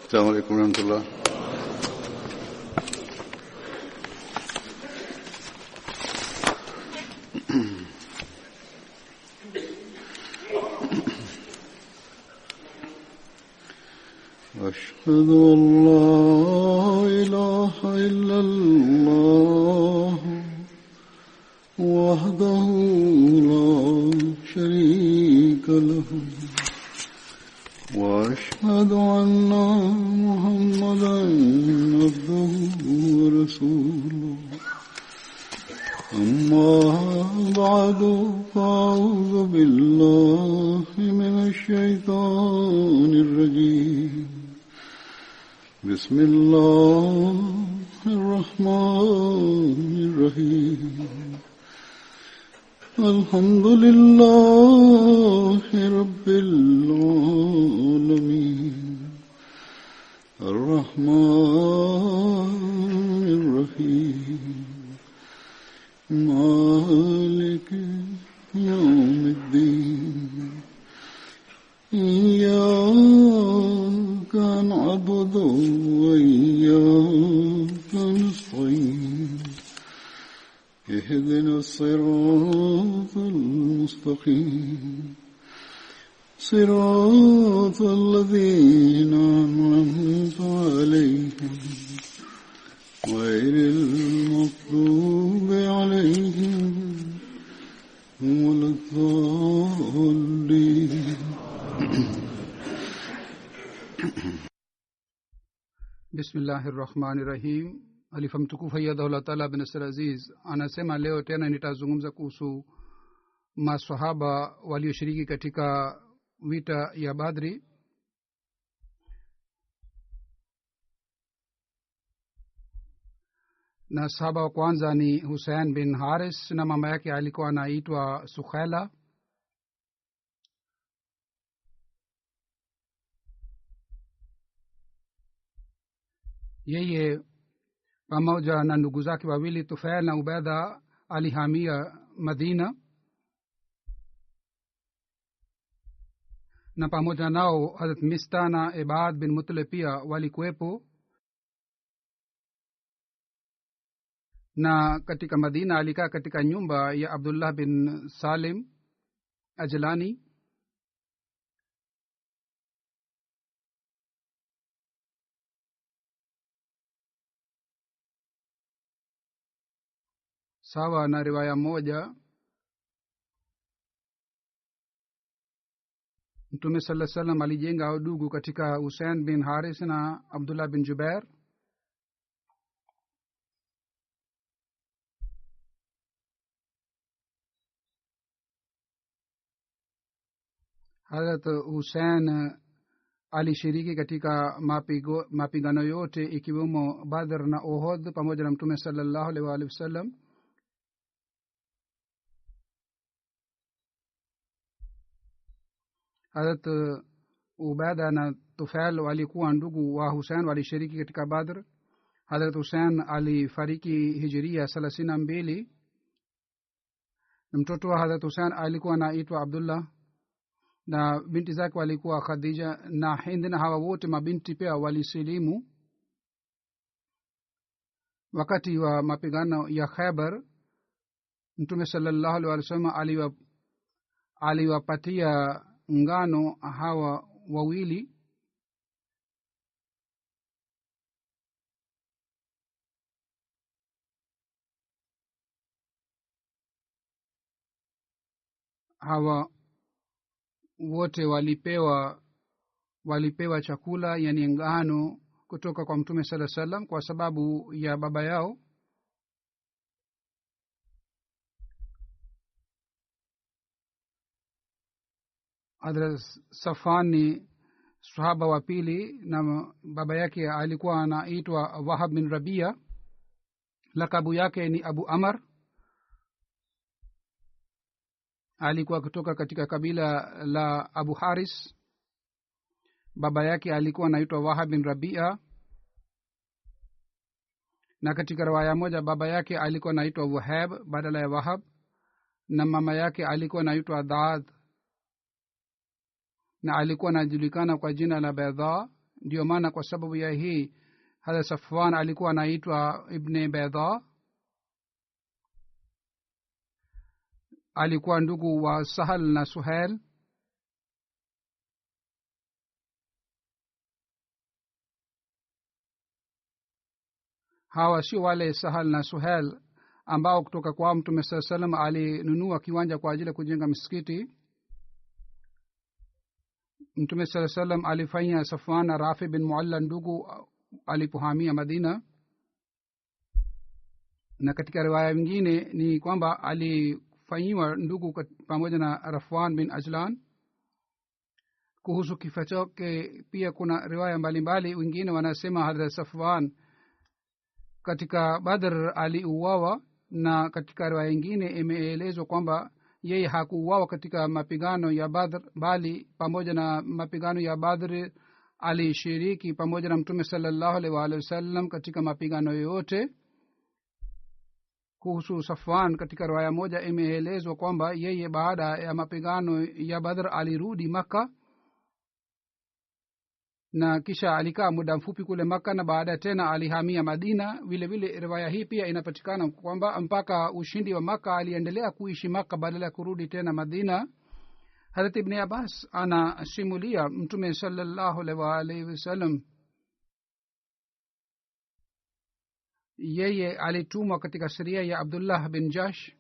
السلام عليكم ورحمة الله. أشهد أن لا إله إلا الله وحده لا شريك له وأشهد أن محمدا عبده ورسوله أما بعد فأعوذ بالله من الشيطان الرجيم بسم الله الرحمن الرحيم الحمد لله رب العالمين الرحمن الرحيم مالك يوم الدين إياك نعبد وإياك نستعين اهدنا الصراط المستقيم صراط الذين أنعمت عليهم غير المغضوب عليهم ولا الضالين. Bismillahirrahmanirrahim. Alifa mtukufu Ayyadahullah Ta'ala bin Nasir Aziz anasema leo tena nitazungumza kuhusu maswahaba walioshiriki katika vita ya Badri. Na sahaba wa kwanza ni Hussein bin Haris na mama yake alikuwa anaitwa Sukhaila. Yeye pamoja na ndugu zake wawili Tufail na Ubaida alihamia Madina, na pamoja nao Hazrat Mista na Ibad bin Mutlib pia walikuwepo. Na katika Madina alikaa katika nyumba ya Abdullah bin Salim Ajlani. Sawa na riwaya moja, Mtume sallallahu alaihi wasallam alijenga udugu katika Hussein bin Haris na Abdullah bin Jubair. Hazrat Hussein alishiriki katika mapigano yote ikiwemo Badr na Uhud pamoja na Mtume sallallahu alaihi wasallam. Hazrat Ubaida na Tufail walikuwa ndugu wa Hussein, walishiriki katika Badr. Hazrat Hussein alifariki Hijria 32 na mtoto wa Hazrat Hussein alikuwa anaitwa Abdullah na binti zake walikuwa Khadija na Hind, na hawa wote mabinti pia walisilimu. Wakati wa mapigano ya Khaybar, Mtume sallallahu alaihi wasallam aliwapatia ngano hawa wawili. Hawa wote walipewa chakula, yani ngano kutoka kwa Mtume sallallahu alaihi wasallam kwa sababu ya baba yao. Hazrat Safwan ni sahaba wa pili na baba yake alikuwa anaitwa Wahab bin Rabia. Lakabu yake ni Abu Amr. Alikuwa kutoka katika kabila la Abu Haris. Baba yake alikuwa anaitwa Wahab bin Rabia, na katika riwaya moja baba yake alikuwa anaitwa Wahab badala ya Wahab, na mama yake alikuwa anaitwa Daad, na alikuwa anajulikana kwa jina la Baydha, ndio maana kwa sababu ya hii Hazrat Safwan alikuwa anaitwa Ibn Baida. Alikuwa ndugu wa Sahal na Suhail. Hawa sio wale Sahal na Suhail ambao kutoka kwa Mtume sallallahu alayhi wasallam alinunua kiwanja kwa ajili ya kujenga msikiti. Mtume sallallahu alayhi wasallam alifanya Safwan na Rafi bin Mualla ndugu alipohamia Madina. Na katika riwaya nyingine ni kwamba alifanyiwa ndugu pamoja na Rafwan bin Ajlan. Kuhusu kifo chake pia kuna riwaya mbalimbali. Wengine wanasema Hazrat Safwan katika Badr aliuawa, na katika riwaya nyingine imeelezwa kwamba yeye hakuuawa katika mapigano ya Badr, bali pamoja na mapigano ya Badr alishiriki pamoja na Mtume sallallahu alaihi wa sallam katika mapigano yote. Kuhusu Safwan katika riwaya moja imeelezwa kwamba yeye baada ya mapigano ya Badr alirudi Makka na kisha alikaa muda mfupi kule Makka, na baada tena alihamia Madina. Vile vile riwaya hii pia inapatikana kwamba mpaka ushindi wa Makka aliendelea kuishi Makka badala ya kurudi tena Madina. Hazrat Ibn Abbas anasimulia Mtume sallallahu alaihi wasallam yeye alitumwa katika siria ya Abdullah bin Jash.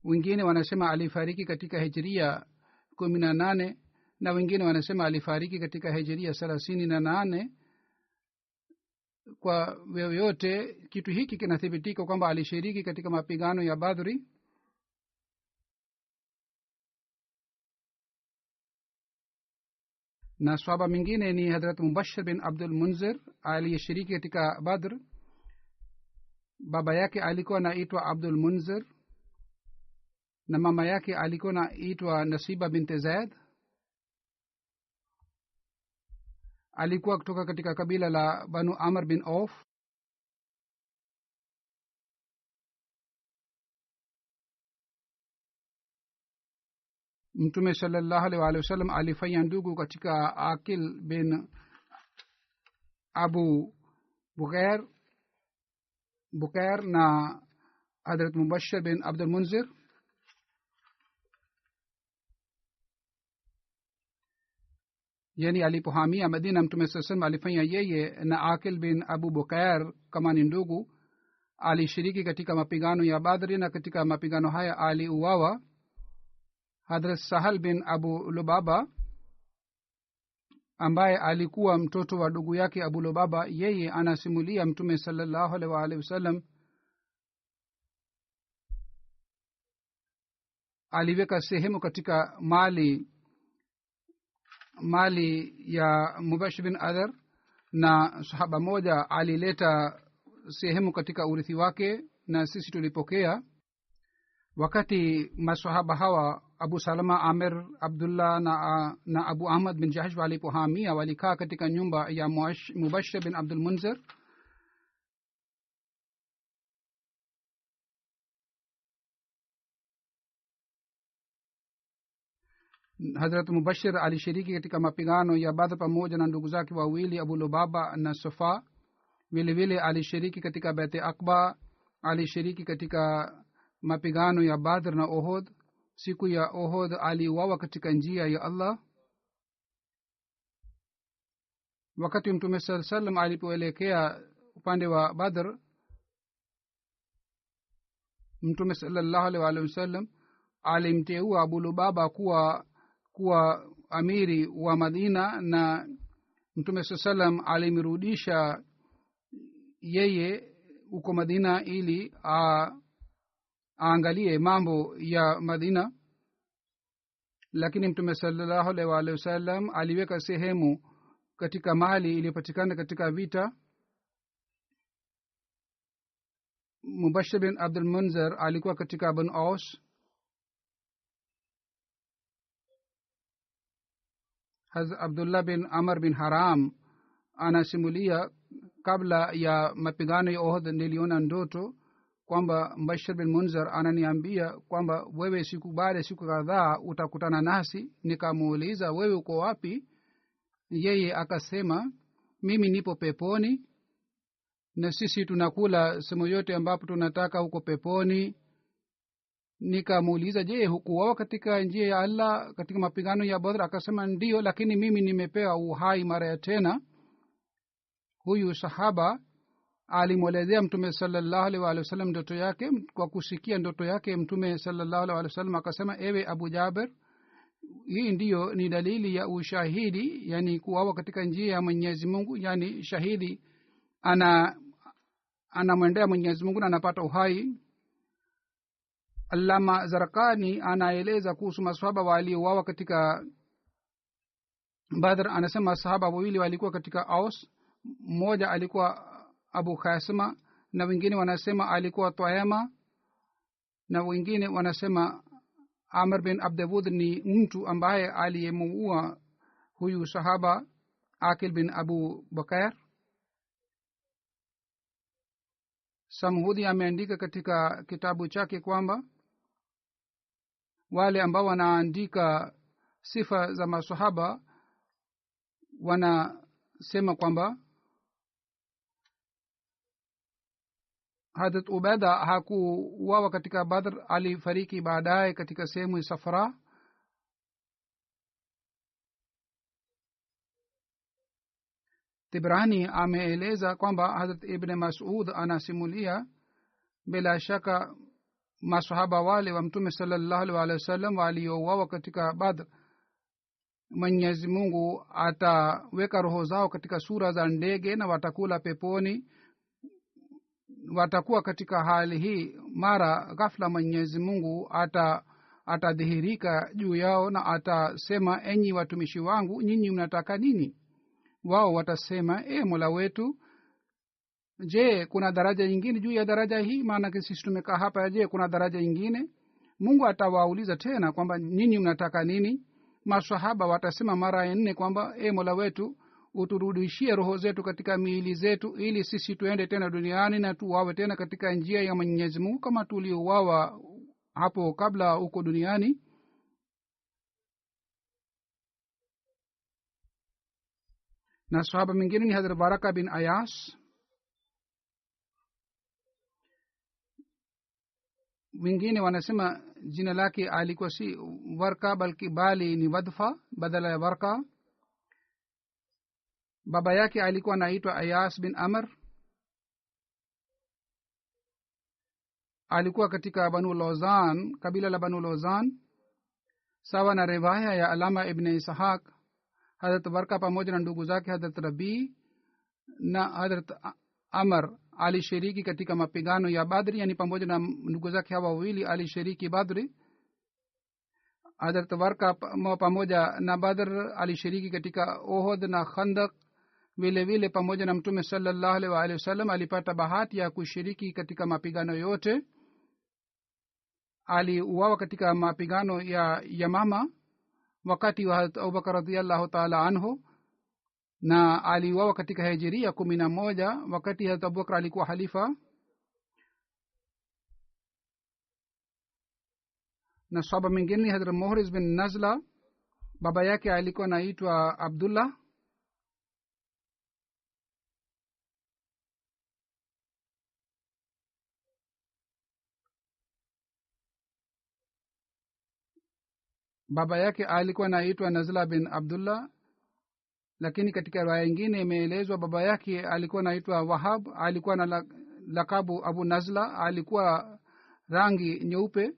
Wengine wanasema alifariki katika Hijria 18 na wengine wanasema alifariki katika Hijria 38. Kwa yoyote kitu hiki kinathibitika kwamba alishiriki katika mapigano ya Badri. Na sahaba mwingine ni Hazrat Mubashir bin Abdul Munzir aliyeshiriki katika Badr. Baba yake alikuwa anaitwa Abdul Munzir na mama yake alikuwa anaitwa Nasiba bint Zaid. Alikuwa kutoka katika kabila la Banu Amr bin Auf. Mtume sallallahu alaihi wasallam alifanya ndugu katika Akil bin Abu Bukair na Hazrat Mubashir bin Abdul Munzir. Yani alipohamia Madina Mtume sallallahu alaihi wasallam alifanya yeye na Akil bin Abu Bukair kama ni ndugu. Alishiriki katika mapigano ya Badri na katika mapigano haya aliuawa. Hazrat Sahal bin Abu Lubaba ambaye alikuwa mtoto wa ndugu yake Abu Lubaba, yeye anasimulia Mtume sallallahu alaihi wasallam aliweka sehemu katika mali ya Mubashir bin Adhar, na sahaba moja alileta sehemu katika urithi wake na sisi tulipokea. Wakati masahaba hawa Abu Salama, Amir, Abdullah na Abu Ahmad bin Jahsh walipohamia, walikaa katika nyumba ya Mubashir bin Abdul Munzir. Hazrat Mubashir alishiriki katika mapigano ya Badr pamoja na ndugu zake wawili Abu Lubaba na Safa. Vile vile alishiriki katika Bait Aqba. Alishiriki katika mapigano ya Badr na Uhud. Siku ya Uhud aliuawa katika njia ya Allah. Wakati Mtume sallallahu alaihi wasallam alipoelekea upande wa Badr, Mtume sallallahu alaihi wasallam alimteua Abu Lubaba kuwa amiri wa Madina, na Mtume sallallahu alaihi wasallam alimrudisha yeye uko Madina ili aangalie mambo ya Madina. Lakini Mtume sallallahu alaihi wasallam aliweka sehemu katika mali iliyopatikana katika vita. Mubashir bin Abdul Munzir alikuwa katika Banu Aus. Hazrat Abdullah bin Amr bin Haram anasimulia, kabla ya mapigano ya Uhud niliona ndoto kwamba Bashir bin Munzir ananiambia kwamba wewe siku baada siku kadhaa utakutana nasi. Nikamuuliza, wewe uko wapi? Yeye akasema, mimi nipo peponi na sisi tunakula sehemu yote ambapo tunataka huko peponi. Nikamuuliza, je, hukuwa katika njia ya Allah katika mapigano ya Badr? Akasema ndio, lakini mimi nimepewa uhai mara ya tena. Huyu sahaba alimwelezea Mtume sallallahu alaihi wasallam ndoto yake. Kwa kusikia ndoto yake Mtume sallallahu alaihi wasallam akasema, ewe Abu Jaber, hii ndiyo ni dalili ya ushahidi, yani kuuawa katika njia ya Mwenyezi Mungu, yani shahidi anamwendea Mwenyezi Mungu na anapata uhai. Allama Zarqani anaeleza kuhusu maswahaba waliouawa katika Badr. Anasema sahaba wawili walikuwa katika Aus, mmoja alikuwa Abu Khasima na wengine wanasema alikuwa Tuaima na wengine wanasema Amr bin Abdawud ni mtu ambaye aliyemuua huyu sahaba Akil bin Abu Bakar. Samhudi ameandika katika kitabu chake kwamba wale ambao wanaandika sifa za masahaba wanasema kwamba Hadrat Ubaida hakuuawa katika Badr, alifariki baadaye katika sehemu ya Safra. Tibrani ameeleza kwamba Hadrat Ibn Mas'ud anasimulia, bila shaka masahaba wale wa Mtume sallallahu alaihi wasallam waliouawa katika Badr, Mwenyezi Mungu ataweka roho zao katika sura za ndege na watakula peponi. Watakuwa katika hali hii, mara ghafla Mwenyezi Mungu atadhihirika juu yao na atasema, enyi watumishi wangu, nyinyi mnataka nini? Wao watasema, Mola wetu, je, kuna daraja nyingine juu ya daraja hii? Maana sisi tumekaa hapa, je, kuna daraja nyingine? Mungu atawauliza tena kwamba nyinyi mnataka nini? Maswahaba watasema mara 4 kwamba Mola wetu, uturudishie roho zetu katika miili zetu ili sisi tuende tena duniani na tuwawe tena katika njia ya Mwenyezi Mungu kama tuliuawa hapo kabla huko duniani. Na sahaba mwingine ni Hazrat Baraka bin Ayas. Wengine wanasema jina lake alikuwa si Warka bali ni Wadfa badala ya Warka. Baba yake alikuwa anaitwa Ayas bin Amr. Alikuwa katika Banu Lozan, kabila la Banu Lozan. Sawa na riwaya ya Alama ibn Ishaq, Hazrat Warka pamoja na ndugu zake Hazrat Rabi na Hazrat Amr alishiriki katika mapigano ya Badri, yani pamoja na ndugu zake hawa wawili alishiriki Badri. Hazrat Warka pamoja na Badr alishiriki katika Uhud na Khandaq. Vile vile pamoja na Mtume sallallahu alaihi wasallam alipata bahati ya kushiriki katika mapigano yote. Aliuawa katika mapigano ya Yamama wakati wa Abubakar radhiyallahu ta'ala anhu, na aliuawa katika Hijiria 11 wakati Abubakar alikuwa halifa. Na sahaba mwingine Hazrat Muhriz bin Nazla, baba yake alikuwa anaitwa Abdullah. Baba yake alikuwa anaitwa Nazla bin Abdullah, lakini katika riwaya nyingine imeelezwa baba yake alikuwa anaitwa Wahab. Alikuwa na lakabu Abu Nazla, alikuwa rangi nyeupe,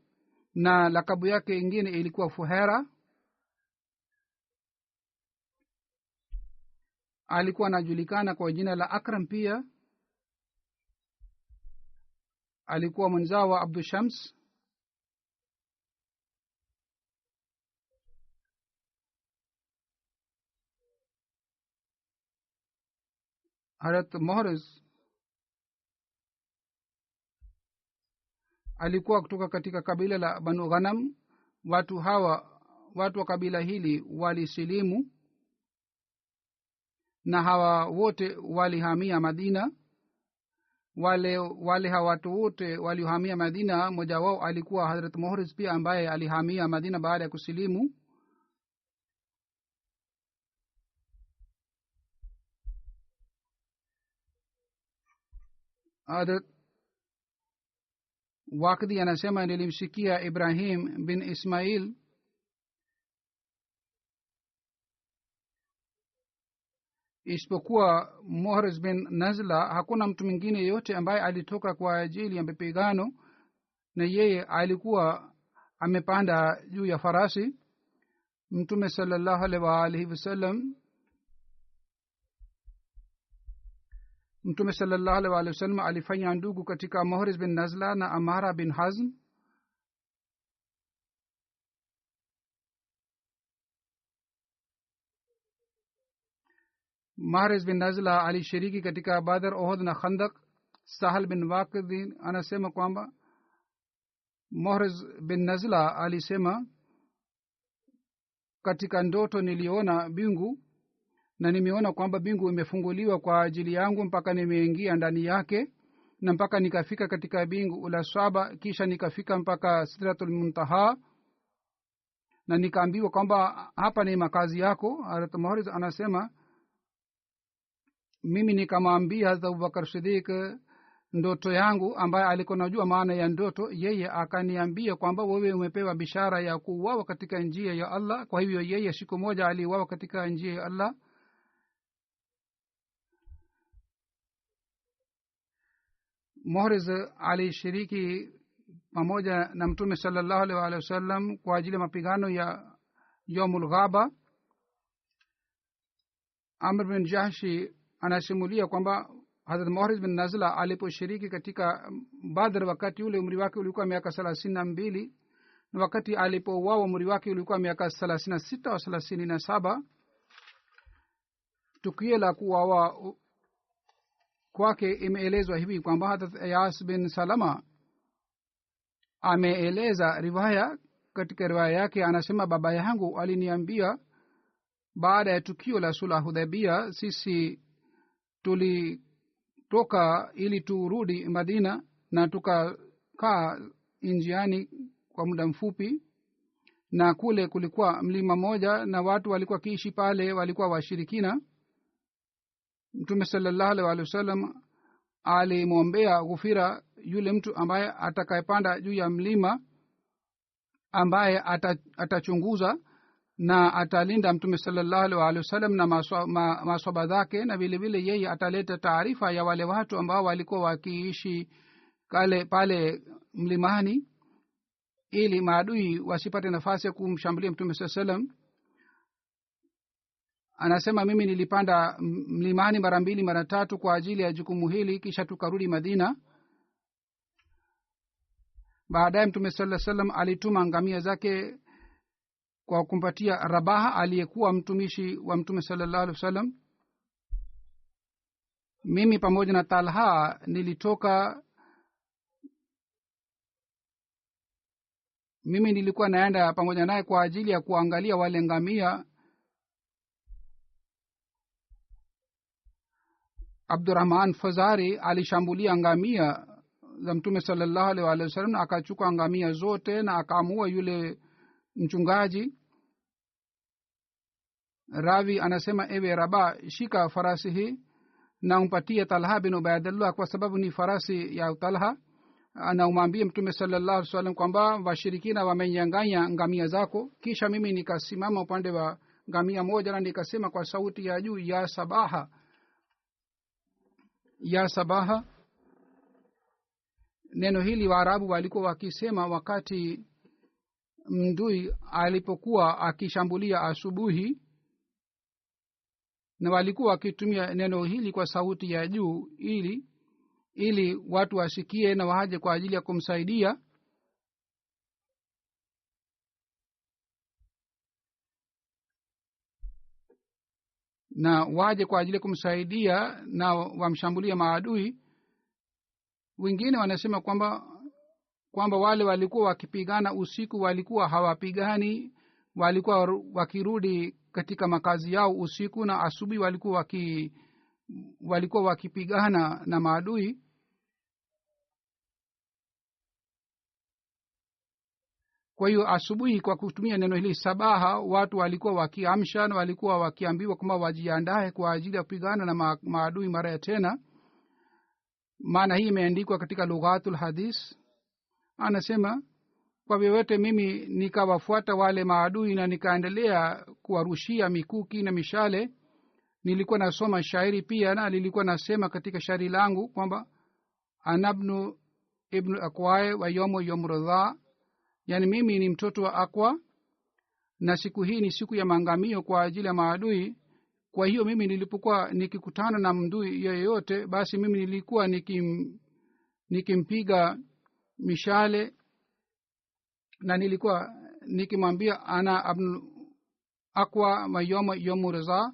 na lakabu yake nyingine ilikuwa Fuhera. Alikuwa anajulikana kwa jina la Akram pia. Alikuwa mwanzao wa Abdul Shams. Hazrat Muhriz alikuwa kutoka katika kabila la Banu Ghanam. Watu wa kabila hili walisilimu na hawa wote walihamia Madina. wale hawatu wote waliohamia Madina. Mmoja wao alikuwa Hazrat Muhriz pia ambaye alihamia Madina baada ya kusilimu. Hazrat Waqidi anasema nilimsikia Ibrahim bin Ismail isipokuwa Muhriz bin Nazla hakuna mtu mwingine yote ambaye alitoka kwa ajili ya mapigano, na yeye alikuwa amepanda juu ya farasi. Mtume sallallahu alaihi wasallam alifanya ndugu katika Muhriz bin Nazla na Amara bin Hazm. Muhriz bin Nazla alishiriki katika Badr, Uhud na Khandak. Sahal bin Waqid anasema kwamba Muhriz bin Nazla alisema, katika ndoto niliona bingu na nimeona kwamba bingu imefunguliwa kwa ajili yangu mpaka nimeingia ndani yake na mpaka nikafika katika bingu la saba, kisha nikafika mpaka Sidratul Muntaha na nikaambiwa kwamba hapa ni makazi yako. Hazrat Muhriz anasema mimi nikamwambia Hazrat Abubakar Siddiq ndoto yangu, ambaye alikuwa anajua maana ya ndoto. Yeye akaniambia kwamba wewe umepewa bishara ya kuuawa katika njia ya Allah. Kwa hivyo yeye siku moja aliuawa katika njia ya Allah. Muhriz alishiriki pamoja na Mtume sallallahu alaihi wasallam kwa ajili ya mapigano ya Yawmul Ghaba. Amr bin Jahshi anasimulia kwamba Hazrat Muhriz bin Nazla aliposhiriki katika Badr, wakati ule umri wake ulikuwa miaka 32, na wakati alipouawa umri wake ulikuwa miaka 36 au 37. Tukio la kuuawa kwake imeelezwa hivi kwamba Hazrat Ayas bin Salama ameeleza riwaya. Katika riwaya yake anasema, baba yangu aliniambia baada ya tukio la Sulh Hudaybiyah sisi tulitoka ili turudi Madina na tukakaa njiani kwa muda mfupi, na kule kulikuwa mlima moja na watu walikuwa kiishi pale, walikuwa washirikina. Mtume sallallahu alaihi wasallam alimwombea ghufira yule mtu ambaye atakayepanda juu ya mlima, ambaye atachunguza na atalinda Mtume sallallahu alaihi wasallam na maswahaba zake, na vile vile yeye ataleta taarifa ya wale watu ambao walikuwa wakiishi pale mlimani, ili maadui wasipate nafasi ya kumshambulia Mtume sallallahu alaihi wasallam. Anasema mimi nilipanda mlimani mara 2 mara 3 kwa ajili ya jukumu hili, kisha tukarudi Madina. Baadaye Mtume sallallahu alaihi wasallam alituma ngamia zake kwa kumpatia Rabaha aliyekuwa mtumishi wa Mtume sallallahu alaihi wasallam. Mimi pamoja na Talha nilikuwa naenda pamoja naye kwa ajili ya kuangalia wale ngamia. Abdurrahman Fazari alishambulia ngamia za Mtume sallallahu alaihi wasallam, akachukua ngamia zote na akaamua yule mchungaji. Ravi anasema, ewe Rabah, shika farasi hii na umpatie Talha bin Ubaidullah kwa sababu ni farasi ya Talha, na umwambie Mtume sallallahu alaihi wasallam kwamba washirikina wamenyang'anya ngamia zako. Kisha mimi nikasimama upande wa ngamia moja na nikasema kwa sauti ya juu, ya sabaha, ya sabaha. Neno hili Waarabu walikuwa wakisema wakati mdui alipokuwa akishambulia asubuhi, na walikuwa wakitumia neno hili kwa sauti ya juu ili watu wasikie na waje kwa ajili ya kumsaidia. Na waje kwa ajili ya kumsaidia na wamshambulia maadui. Wengine wanasema kwamba wale walikuwa wakipigana usiku walikuwa hawapigani, walikuwa wakirudi katika makazi yao usiku, na asubuhi walikuwa wakipigana na maadui. kwa hiyo asubuhi kwa kutumia neno hili sabaha watu walikuwa wakiamsha na walikuwa wakiambiwa kwamba wajiandae kwa ajili ya kupigana na maadui mara ya tena. maana hii imeandikwa katika lughatul hadith. Anasema kwa vyovyote mimi nikawafuata wale maadui na nikaendelea kuwarushia mikuki na mishale. Nilikuwa nasoma shairi pia na nilikuwa nasema katika shairi langu kwamba anabnu ibnu aqwae wa yomu yomradha, yani mimi ni mtoto wa Aqwa na siku hii ni siku ya maangamio kwa ajili ya maadui. Kwa hiyo mimi nilipokuwa nikikutana na mdui yeyote, basi mimi nilikuwa nikimpiga mishale na nilikuwa nikimwambia ana abnu Aqwa wa yomu raza,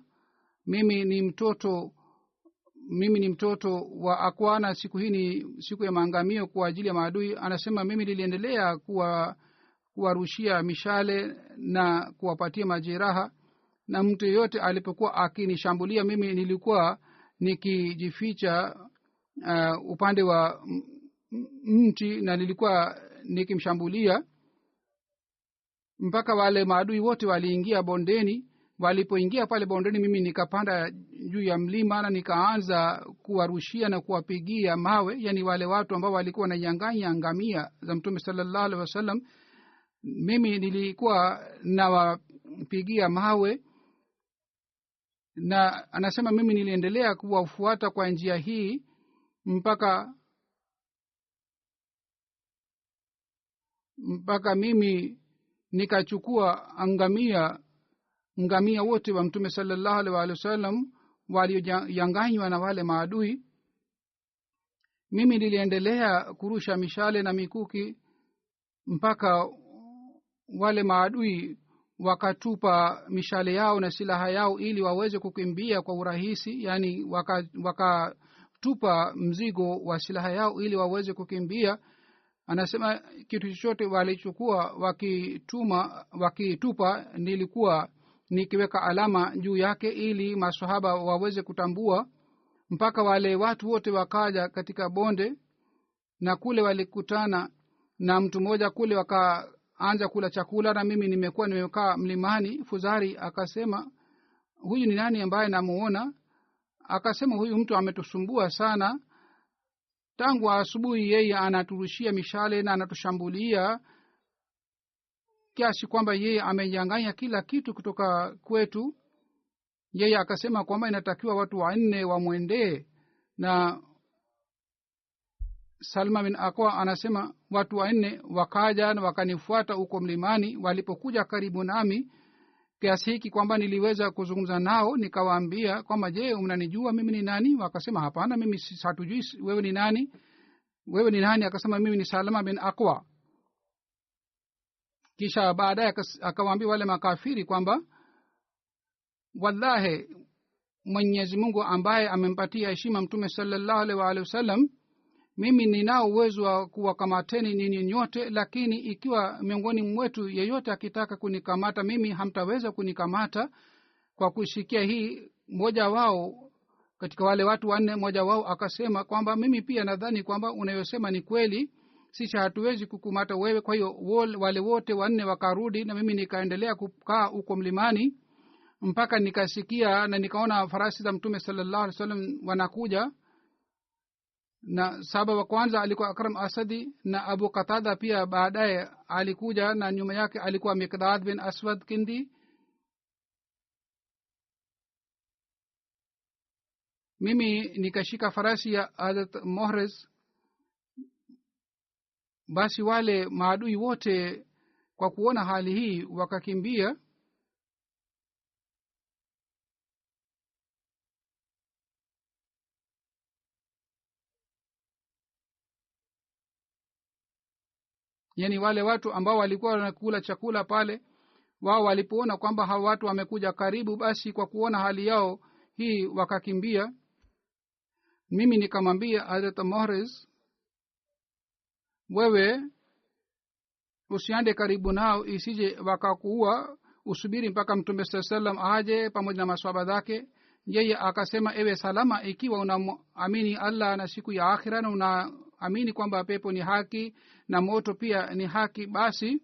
mimi ni mtoto wa Aqwa na siku hii ni siku ya maangamio kwa ajili ya maadui. Anasema mimi niliendelea kuwarushia mishale na kuwapatia majeraha, na mtu yeyote alipokuwa akinishambulia mimi nilikuwa nikijificha upande wa mti na nilikuwa nikimshambulia mpaka wale maadui wote waliingia bondeni. Walipoingia pale bondeni, mimi nikapanda juu ya mlima na nikaanza kuwarushia na kuwapigia mawe, yani wale watu ambao walikuwa wananyang'anya ngamia za Mtume sallallahu alaihi wasallam. Mimi nilikuwa nawapigia mawe, na anasema mimi niliendelea kuwafuata kwa njia hii mpaka mimi nikachukua ngamia wote wa Mtume sallallahu alaihi wasallam walionyang'anywa na wale maadui. Mimi niliendelea kurusha mishale na mikuki mpaka wale maadui wakatupa mishale yao na silaha yao ili waweze kukimbia kwa urahisi, yani wakatupa mzigo wa silaha yao ili waweze kukimbia. Anasema kitu chochote walichukua wakitupa nilikuwa nikiweka alama juu yake ili maswahaba waweze kutambua. Mpaka wale watu wote wakaja katika bonde, na kule walikutana na mtu mmoja kule, wakaanza kula chakula na mimi nimekaa mlimani. Fuzari akasema huyu ni nani ambaye namuona? Akasema huyu mtu ametusumbua sana tangu asubuhi, yeye anaturushia mishale na anatushambulia kiasi kwamba yeye amenyang'anya kila kitu kutoka kwetu. Yeye akasema kwamba inatakiwa watu 4 wamwendee, na Salma bin Aqwa anasema watu 4 wakaja na wakanifuata huko mlimani. Walipokuja karibu nami kiasi hiki kwamba niliweza kuzungumza nao, nikawaambia kwamba je, mnanijua mimi ni nani? Wakasema hapana, mimi hatujui wewe ni nani. Wewe ni nani? Akasema mimi ni Salma bin Aqwa. Kisha baadaye akawaambia wale makafiri kwamba wallahi Mwenyezi Mungu ambaye amempatia heshima Mtume sallallahu alaihi wasallam, mimi ninao uwezo wa kuwakamateni ninyi nyote, lakini ikiwa miongoni mwetu yeyote akitaka kunikamata mimi hamtaweza kunikamata. Kwa kusikia hii, mmoja wao katika wale watu 4, mmoja wao akasema kwamba mimi pia nadhani kwamba unayosema ni kweli, sisi hatuwezi kukumata wewe. Kwa hiyo wale wote 4 wakarudi na mimi nikaendelea kukaa huko mlimani mpaka nikasikia na nikaona farasi za Mtume sallallahu alaihi wasallam wanakuja. Na sahaba wa kwanza alikuwa Akram Asadi, na Abu Qatada pia baadaye alikuja, na nyuma yake alikuwa Miqdad bin Aswad Kindi. Mimi nikashika farasi ya Hazrat Muhriz. Basi wale maadui wote kwa kuona hali hii wakakimbia. Yani wale watu ambao walikuwa wanakula chakula pale, wao walipoona kwamba hawa watu wamekuja karibu, basi kwa kuona hali yao hii wakakimbia. Mimi nikamwambia Hazrat Muhriz, wewe usiende karibu nao isije wakakuua, usubiri mpaka Mtume sallallahu alaihi wasallam aje pamoja na maswahaba zake. Yeye akasema ewe Salama, ikiwa unaamini Allah na siku ya akhira na unaamini kwamba pepo ni haki na moto pia ni haki, basi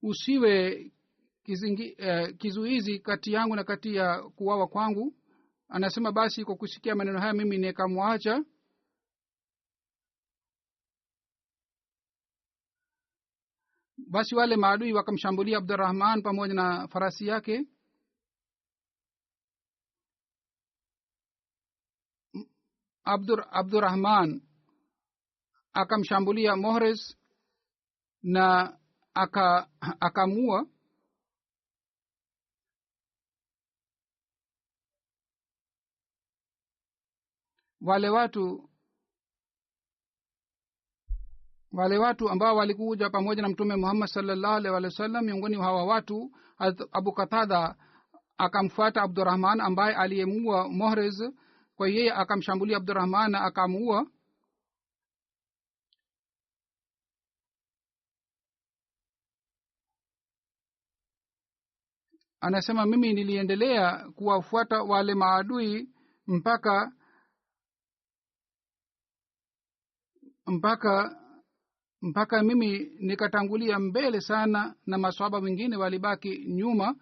usiwe kizuizi kati yangu na kati ya kuwawa kwangu. Anasema basi kwa kusikia maneno haya mimi nikamwacha. Basi wale maadui wakamshambulia Abdurrahman pamoja na farasi yake. Abdurrahman akamshambulia Muhriz na akamua. Wale watu ambao walikuja pamoja na Mtume Muhammad sallallahu alaihi wasallam, miongoni mwa hawa watu Abu Qatada akamfuata Abdurrahman ambaye aliyemua Muhriz. Kwa yeye akamshambulia Abdurrahman na akamuua. Anasema mimi niliendelea kuwafuata wale maadui mpaka mimi nikatangulia mbele sana na maswahaba wengine walibaki nyuma.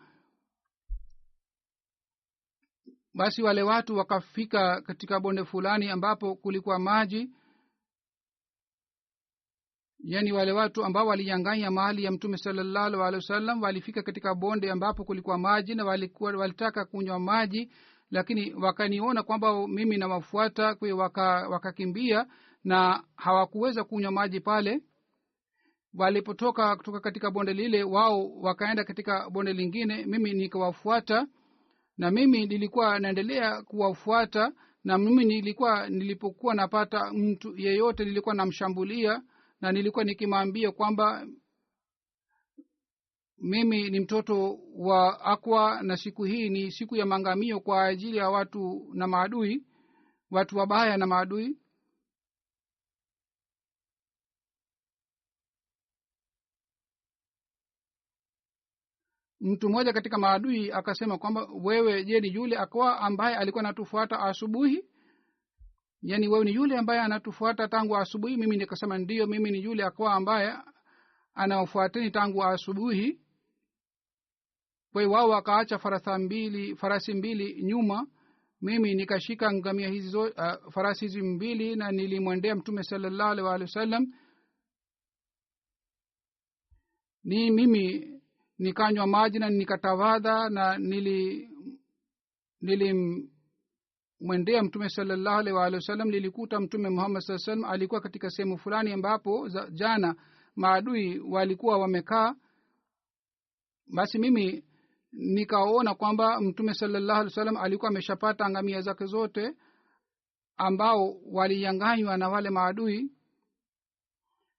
Basi wale watu wakafika katika bonde fulani ambapo kulikuwa maji. Yani wale watu ambao walinyang'anya mali ya Mtume sallallahu alaihi wasallam walifika katika bonde ambapo kulikuwa maji na walitaka kunywa maji, lakini wakaniona kwamba mimi nawafuata, kwa hiyo wakakimbia na hawakuweza kunywa maji pale. Walipotoka kutoka katika bonde lile, wao wakaenda katika bonde lingine, mimi nikawafuata. Na mimi nilikuwa naendelea kuwafuata, na mimi nilipokuwa napata mtu yeyote nilikuwa namshambulia, na nilikuwa nikimwambia kwamba mimi ni mtoto wa Akwa na siku hii ni siku ya mangamio kwa ajili ya watu na maadui, watu wabaya na maadui. Mtu mmoja katika maadui akasema kwamba wewe je, ni yule Akwa ambaye alikuwa anatufuata asubuhi? Yani wewe ni yule ambaye anatufuata tangu asubuhi? Mimi nikasema ndio, mimi ni yule Akwa ambaye anawafuateni tangu asubuhi. Kwa hiyo wao wakaacha farasi mbili nyuma. Mimi nikashika ngamia hizo farasi hizi mbili na nilimwendea Mtume sallallahu alaihi wasallam. Mimi nikanywa maji na nikatawadha na nilimwendea Mtume sallallahu alaihi wasallam. Nilikuta Mtume Muhammad sallallahu alaihi wasallam alikuwa katika sehemu fulani ambapo jana maadui walikuwa wamekaa. Basi mimi nikaona kwamba Mtume sallallahu alaihi wasallam alikuwa ameshapata ngamia zake zote ambao waliyanganywa na wale maadui.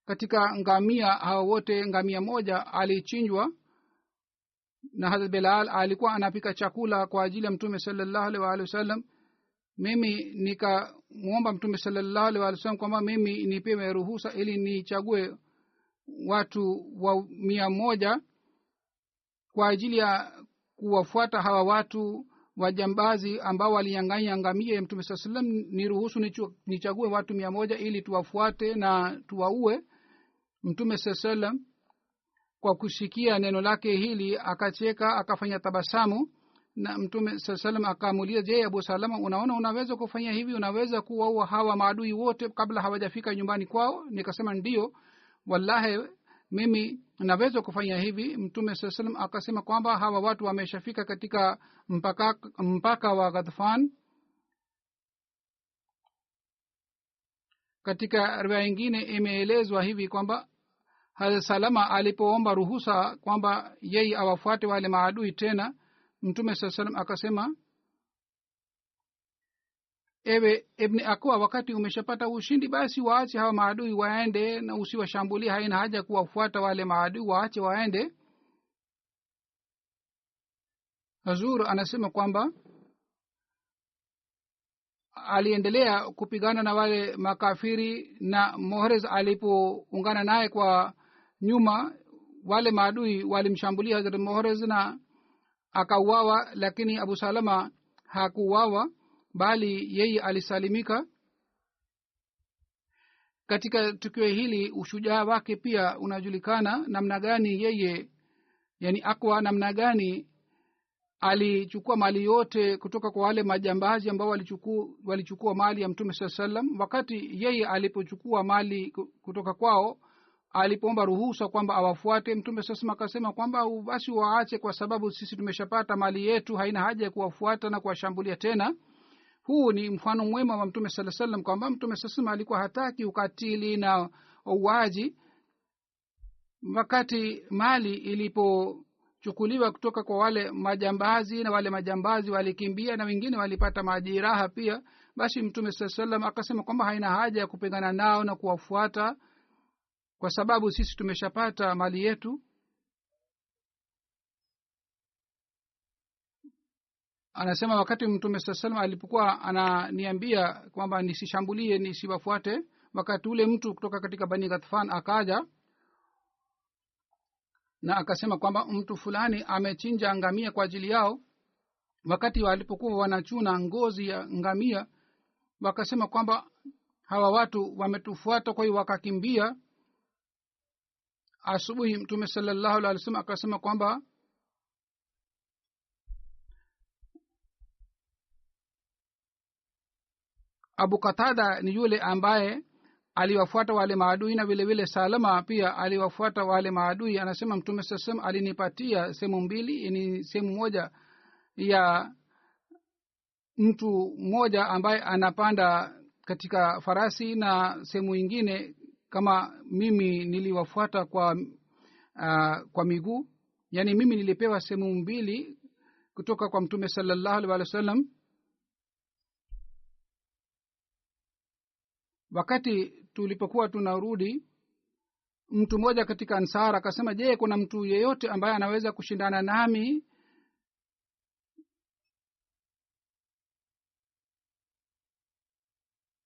Katika ngamia hao wote, ngamia moja alichinjwa na Hazrat Bilal alikuwa anapika chakula kwa ajili ya Mtume sallallahu alaihi wasallam. Mimi nikamuomba Mtume sallallahu alaihi wasallam kwamba mimi nipewe ruhusa ili nichague watu wa 100 kwa ajili ya kuwafuata hawa watu wajambazi ambao walinyang'anya ngamia ya Mtume sallallahu alaihi wasallam. Niruhusu nichague watu 100 ili tuwafuate na tuwaue. Mtume sallallahu alaihi wasallam kwa kusikia neno lake hili akacheka, akafanya tabasamu. Na Mtume sallallahu alaihi wasallam akamuuliza, je, Abu Salama, unaona unaweza kufanya hivi? Unaweza kuwaua hawa maadui wote kabla hawajafika nyumbani kwao? Nikasema ndio, wallahi mimi naweza kufanya hivi. Mtume sallallahu alaihi wasallam akasema kwamba hawa watu wameshafika katika mpaka wa Ghatfan. Katika riwaya nyingine imeelezwa hivi kwamba Hazrat Salama alipoomba ruhusa kwamba yeye awafuate wale maadui tena, Mtume sallallahu alaihi wasallam akasema, ewe Ibn Akwa, wakati umeshapata ushindi basi waache hawa maadui waende na usiwashambulie. Haina haja kuwafuata wale maadui, waache waende. Hazur anasema kwamba aliendelea kupigana na wale makafiri, na Muhriz alipoungana naye kwa nyuma, wale maadui walimshambulia Hazrat Muhriz na akauawa, lakini Abu Salama hakuuawa bali yeye alisalimika. Katika tukio hili ushujaa wake pia unajulikana, namna gani yeye yani Aqwa namna gani alichukua mali yote kutoka kwa wale majambazi ambao walichukua mali ya mtume sallallahu alaihi wasallam. Wakati yeye alipochukua mali kutoka kwao, alipoomba ruhusa kwamba awafuate, mtume sasa akasema kwamba basi waache, kwa sababu sisi tumeshapata mali yetu, haina haja ya kuwafuata na kuwashambulia tena. Huu ni mfano mwema wa mtume sallallahu alaihi wasallam, kwamba mtume sasa alikuwa hataki ukatili na uwaji. Wakati mali ilipochukuliwa kutoka kwa wale majambazi, na wale majambazi walikimbia na wengine walipata majeraha pia, basi mtume sallallahu alaihi wasallam akasema kwamba haina haja ya kupigana nao na kuwafuata, kwa sababu sisi tumeshapata mali yetu. Anasema wakati mtume sallallahu alaihi wasallam alipokuwa ananiambia kwamba nisishambulie, nisiwafuate, wakati ule mtu kutoka katika Bani Ghatfan akaja na akasema kwamba mtu fulani amechinja ngamia kwa ajili yao. Wakati walipokuwa wanachuna ngozi ya ngamia, wakasema kwamba hawa watu wametufuata, kwa hiyo wakakimbia. Asubuhi mtume sallallahu alaihi wasallam akasema kwamba Abu Qatada ni yule ambaye aliwafuata wale maadui, na vile vile Salama pia aliwafuata wale maadui. Anasema mtume sallallahu alaihi wasallam alinipatia sehemu mbili, ni sehemu moja ya mtu mmoja ambaye anapanda katika farasi, na sehemu nyingine kama mimi niliwafuata kwa miguu. Yani mimi nilipewa sehemu mbili kutoka kwa mtume sallallahu alaihi wasallam. Wakati tulipokuwa tunarudi, mtu mmoja katika Ansar akasema, je, kuna mtu yeyote ambaye anaweza kushindana nami?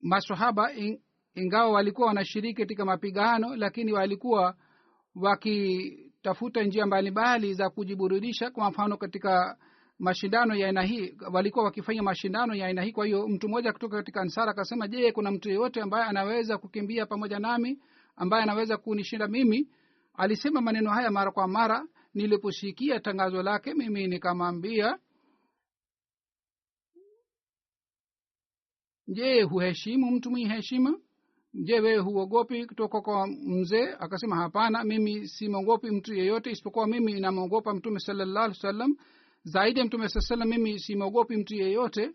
Maswahaba ingawa walikuwa wanashiriki katika mapigano, lakini walikuwa wakitafuta njia mbalimbali za kujiburudisha. Kwa mfano katika mashindano ya aina hii, walikuwa wakifanya mashindano ya aina hii. Kwa hiyo mtu mmoja kutoka katika Ansara akasema, je, kuna mtu yeyote ambaye anaweza kukimbia pamoja nami, ambaye anaweza kunishinda mimi? Alisema maneno haya mara kwa mara. Niliposikia tangazo lake, mimi nikamwambia, je, huheshimu mtu mwenye heshima? Je, wewe huogopi kutoka kwa mzee? Akasema, hapana, mimi simwogopi mtu yeyote isipokuwa mimi namwogopa mtume sallallahu alaihi wasallam. Zaidi ya mtume sallallahu alaihi wasallam mimi simwogopi mtu yeyote.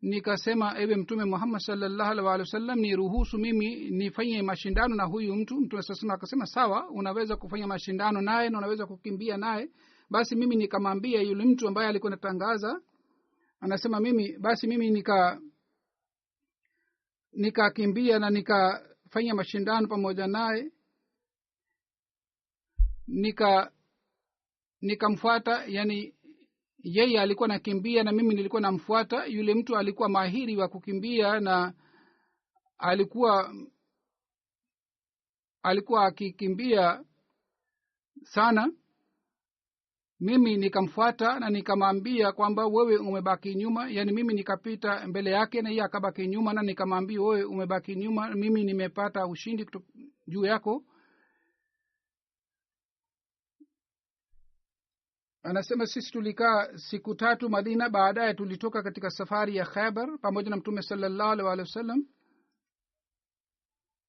Nikasema, ewe mtume Muhammad sallallahu alaihi wasallam, niruhusu mimi nifanye mashindano na huyu mtu. Mtume sallallahu alaihi akasema, sawa, unaweza kufanya mashindano naye na unaweza kukimbia naye. Basi mimi nikamwambia yule mtu ambaye alikuwa anatangaza, anasema mimi nikakimbia na nikafanya mashindano pamoja naye, nikamfuata. Yani yeye alikuwa nakimbia na mimi nilikuwa namfuata. Yule mtu alikuwa mahiri wa kukimbia na alikuwa akikimbia sana. Mimi nikamfuata na nikamwambia kwamba wewe umebaki nyuma. Yani mimi nikapita mbele yake na yeye akabaki nyuma, na nikamwambia wewe umebaki nyuma, mimi nimepata ushindi juu yako. Anasema sisi tulikaa siku 3 Madina. Baadaye tulitoka katika safari ya Khaybar pamoja na mtume sallallahu alaihi wasallam.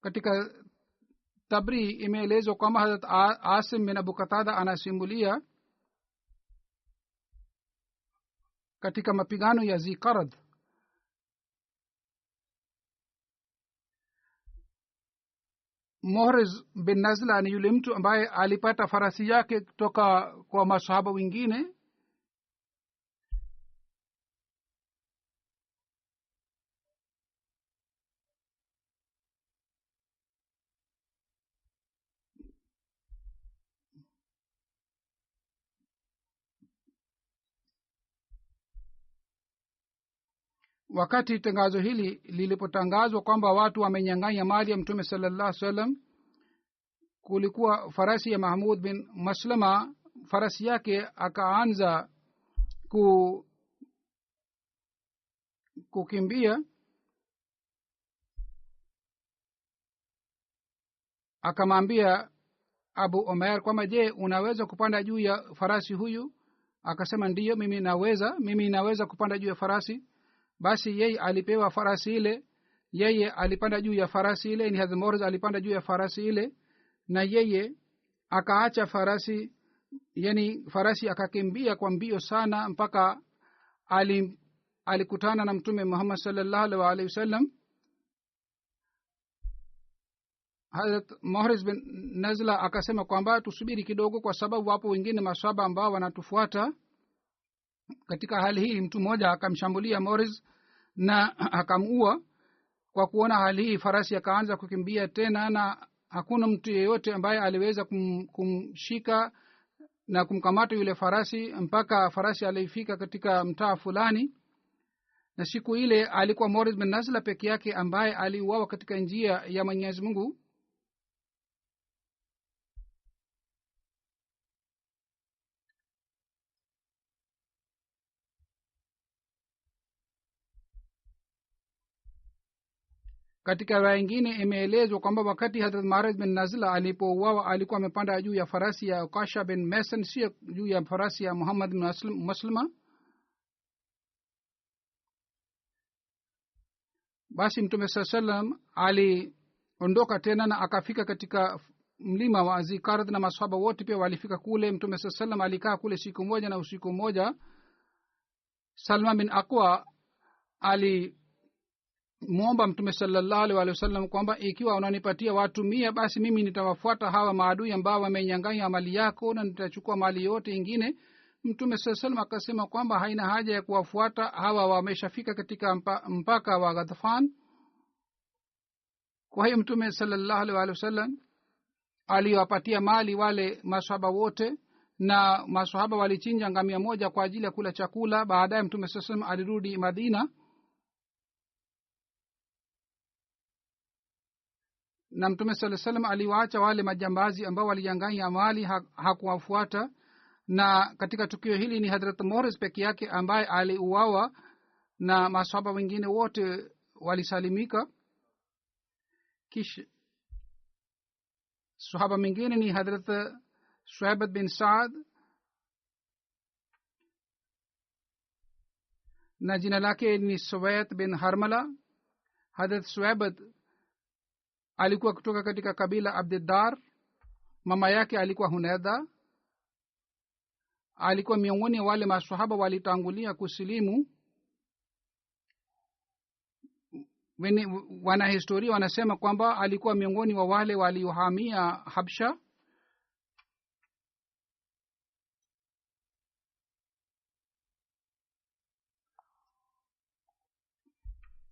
Katika Tabri imeelezwa kwamba Hazrat Asim bin Abu Qatada anasimulia katika mapigano ya Ziqarad, Muhriz bin Nazla ni yule mtu ambaye alipata farasi yake kutoka kwa masahaba wengine. Wakati tangazo hili lilipotangazwa kwamba watu wamenyang'anya mali ya mtume sallallahu alaihi wasallam, kulikuwa farasi ya Mahmud bin Maslama, farasi yake akaanza kukimbia. abu umair kwamba je unaweza kupanda juu ya farasi huyu akasema ndiyo mimi naweza kupanda juu ya farasi basi yeye alipewa farasi ile yeye alipanda juu ya farasi ile ni Hazrat Morris alipanda juu ya farasi ile na yeye akaacha farasi yani farasi akakimbia kwa mbio sana mpaka alikutana na mtume Muhammad sallallahu alaihi wasallam. Hazrat Morris bin Nazla akasema kwamba tusubiri kidogo kwa sababu wapo wengine maswahaba ambao wanatufuata. Katika hali hii mtu mmoja akamshambulia Morris na akamuua. Kwa kuona hali hii farasi akaanza kukimbia tena na hakuna mtu yeyote ambaye aliweza kumshika na kumkamata yule farasi mpaka farasi alifika katika mtaa fulani. Na siku ile alikuwa Morris bin Nazla peke yake ambaye aliuawa katika njia ya Mwenyezi Mungu. Katika riwaya nyingine imeelezwa kwamba wakati Hazrat Morris bin Nazla alipouawa alikuwa amepanda juu ya farasi ya Ukasha bin Mason si juu ya farasi ya Muhammad bin Maslama. Basi mtume sallam aliondoka tena na akafika katika mlima wa Zikarad na masahaba wote pia walifika kule. Mtume sallam alikaa kule siku moja na usiku moja. Salma bin Aqwa muomba mtume sallallahu alaihi wasallam kwamba ikiwa unanipatia watu 100 basi mimi nitawafuata hawa maadui ambao wamenyang'anya mali yako na nitachukua mali yote ingine. Mtume sallallahu alaihi wasallam akasema kwamba haina haja ya kuwafuata hawa wameshafika katika mpaka wa Ghatafan. Kwa hiyo mtume sallallahu alaihi wasallam aliwapatia mali wale maswahaba wote na maswahaba walichinja ngamia moja kwa ajili ya kula chakula. Baadaye mtume sallallahu alaihi wasallam alirudi Madina na mtume sallallahu alaihi wasallam aliwaacha wale majambazi ambao walinyang'anya mali hakuwafuata. Na katika tukio hili ni Hazrat Morris peke yake ambaye aliuawa na maswahaba wengine wote walisalimika. Kisha sahaba mwingine ni Hazrat Suhaib bin Saad na jina lake ni Suwayt bin Harmala. Hazrat Suhaib alikuwa kutoka katika kabila Abdiddar. Mama yake alikuwa Hunaida. Alikuwa miongoni wale maswahaba walitangulia kusilimu. Wanahistoria wanasema kwamba alikuwa miongoni wa wale waliohamia Habsha.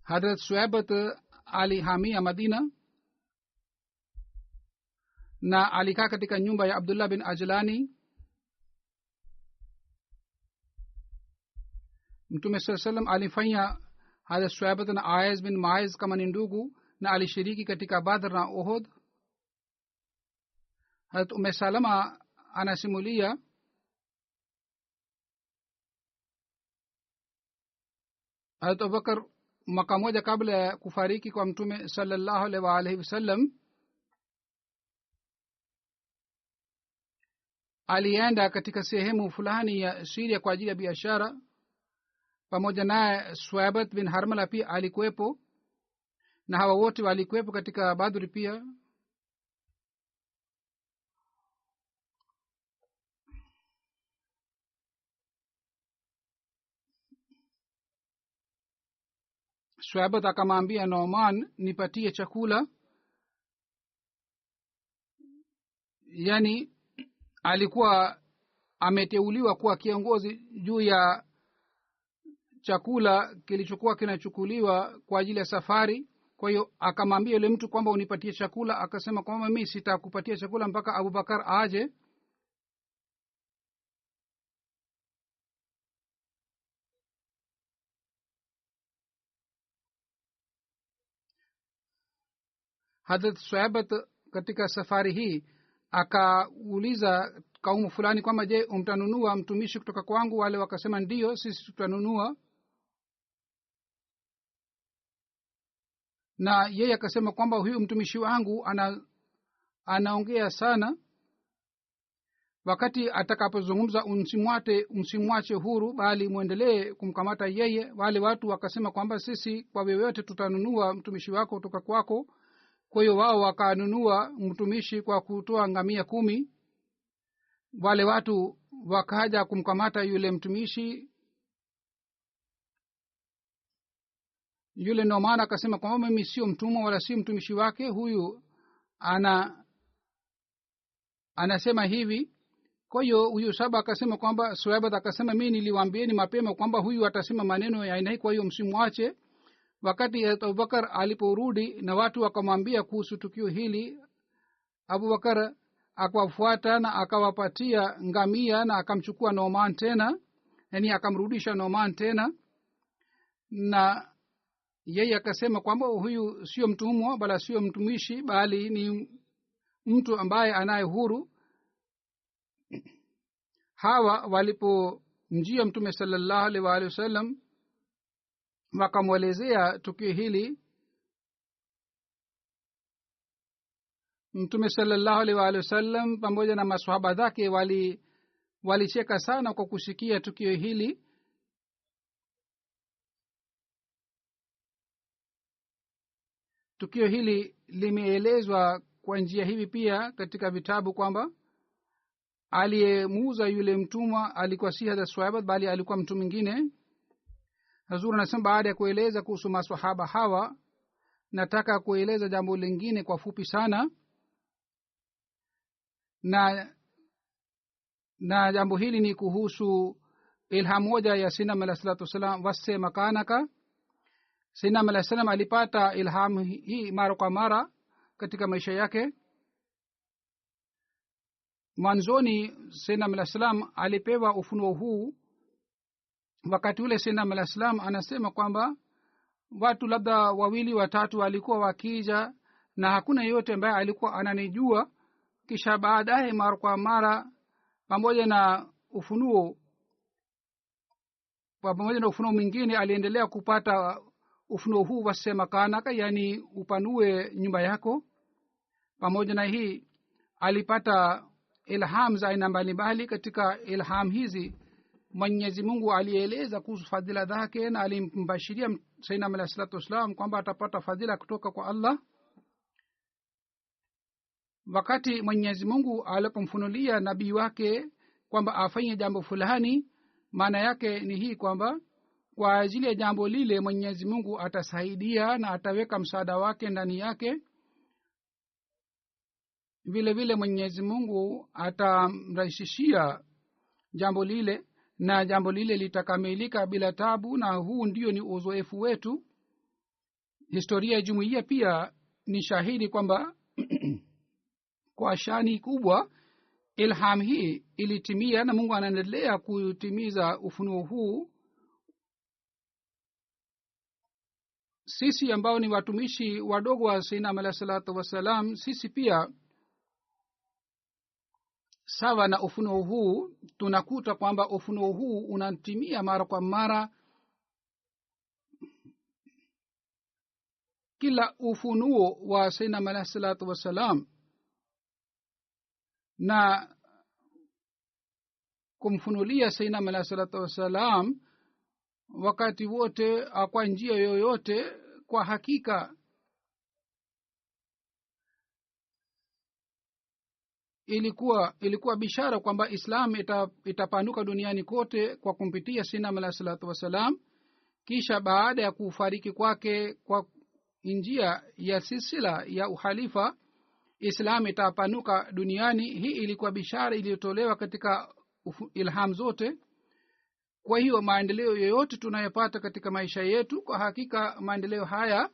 Hazrat Suhaib alihamia Madina na alikaa katika nyumba ya Abdullah bin Ajlani. Mtume sallallahu alaihi wasallam alifanya Hazrat Suhaib na Aiz bin Maiz kama ni ndugu na alishiriki katika Badr na Uhud. Hazrat Salama anasimulia Hazrat Abubakar mwaka moja kabla ya kufariki kwa mtume sallallahu alaihi wasallam alienda katika sehemu fulani ya Syria kwa ajili ya biashara. Pamoja naye Suhaib bin Harmala pia alikuwepo na hawa wote walikuwepo katika Badr pia. Suhaib akamwambia Nu'man nipatie chakula. Yani alikuwa ameteuliwa kuwa kiongozi juu ya chakula kilichokuwa kinachukuliwa kwa ajili ya safari. Kwa hiyo akamwambia yule mtu kwamba unipatie chakula. Akasema kwamba mimi sitakupatia chakula mpaka Abubakar aje. Hazrat Suhaib katika safari hii akauliza kaumu fulani kwamba je umtanunua mtumishi kutoka kwangu? Wale wakasema ndiyo sisi tutanunua. Na yeye akasema kwamba huyu mtumishi wangu anaongea sana wakati atakapozungumza msimwache huru bali muendelee kumkamata yeye. Wale watu wakasema kwamba sisi kwa vyovyote tutanunua mtumishi wako kutoka kwako. Kwa hiyo wao wakanunua mtumishi kwa kutoa ngamia 10. wale watu wakaja kumkamata yule mtumishi. Yule Nomana akasema kwamba mimi sio mtumwa wala sio mtumishi wake, huyu anasema hivi. Kwa hiyo huyu Saba akasema kwamba Suaibat akasema mimi niliwaambieni mapema kwamba huyu atasema maneno ya aina hii, kwa hiyo msimwache. Wakati Abubakar aliporudi na watu wakamwambia kuhusu tukio hili, Abubakar akawafuata na akawapatia ngamia na akamchukua Noman tena, yani akamrudisha Noman tena, na yeye akasema kwamba huyu sio mtumwa bali sio mtumishi bali ni mtu ambaye anaye huru. Hawa walipomjia Mtume sallallahu alaihi wa alihi wasallam wakamwelezea tukio hili, Mtume sallallahu alaihi wa alihi wasallam pamoja na maswahaba zake walicheka sana kwa kusikia tukio hili. Tukio hili limeelezwa kwa njia hivi pia katika vitabu kwamba aliyemuuza yule mtumwa alikuwa si Hazrat Suaibat bali alikuwa mtu mwingine. Hazur anasema baada ya kueleza kuhusu maswahaba hawa, nataka kueleza jambo lingine kwa fupi sana, na jambo hili ni kuhusu ilham moja ya Sayyidina alayhi salatu wasalam, wase makanaka. Sayyidina alayhi salam alipata ilham hii mara kwa mara katika maisha yake. Mwanzoni Sayyidina alayhi salam alipewa ufunuo huu. Wakati ule Sayyidina alayhi salam anasema kwamba watu labda 2 watatu walikuwa wakija na hakuna yeyote ambaye alikuwa ananijua. Kisha baadaye mara kwa mara pamoja na ufunuo mwingine aliendelea kupata ufunuo huu wasema kanaka, yani upanue nyumba yako. Pamoja na hii alipata ilham za aina mbalimbali. Katika ilham hizi Mwenyezi Mungu alieleza kuhusu fadhila zake na alimbashiria Sayyidina alayhi salatu wasallam kwamba atapata fadhila kutoka kwa Allah. Wakati Mwenyezi Mungu alipomfunulia nabii wake kwamba afanye jambo fulani, maana yake ni hii kwamba kwa ajili ya jambo lile Mwenyezi Mungu atasaidia na ataweka msaada wake ndani yake. Vile vile Mwenyezi Mungu atamrahisishia jambo lile na jambo lile litakamilika bila tabu, na huu ndio ni uzoefu wetu. Historia ya jumuiya pia ni shahidi kwamba kwa shani kubwa ilham hii ilitimia na Mungu anaendelea kutimiza ufunuo huu. Sisi ambao ni watumishi wadogo wa Sayyidina alayhi salatu wasalam, sisi pia sawa na ufunuo huu tunakuta kwamba ufunuo huu unatimia mara kwa mara. Kila ufunuo wa Sayyidina alayhi salatu wasalam na kumfunulia Sayyidina alayhi salatu wasalam wakati wote kwa njia yoyote, kwa hakika ilikuwa bishara kwamba Islam itapanuka duniani kote kwa kumpitia Sayyidina alayhi salatu wasalam. Kisha baada ya kufariki kwake, kwa njia ya silsila ya uhalifa, Islam itapanuka duniani. Hii ilikuwa bishara iliyotolewa katika ilham zote. Kwa hiyo maendeleo yoyote tunayopata katika maisha yetu, kwa hakika maendeleo haya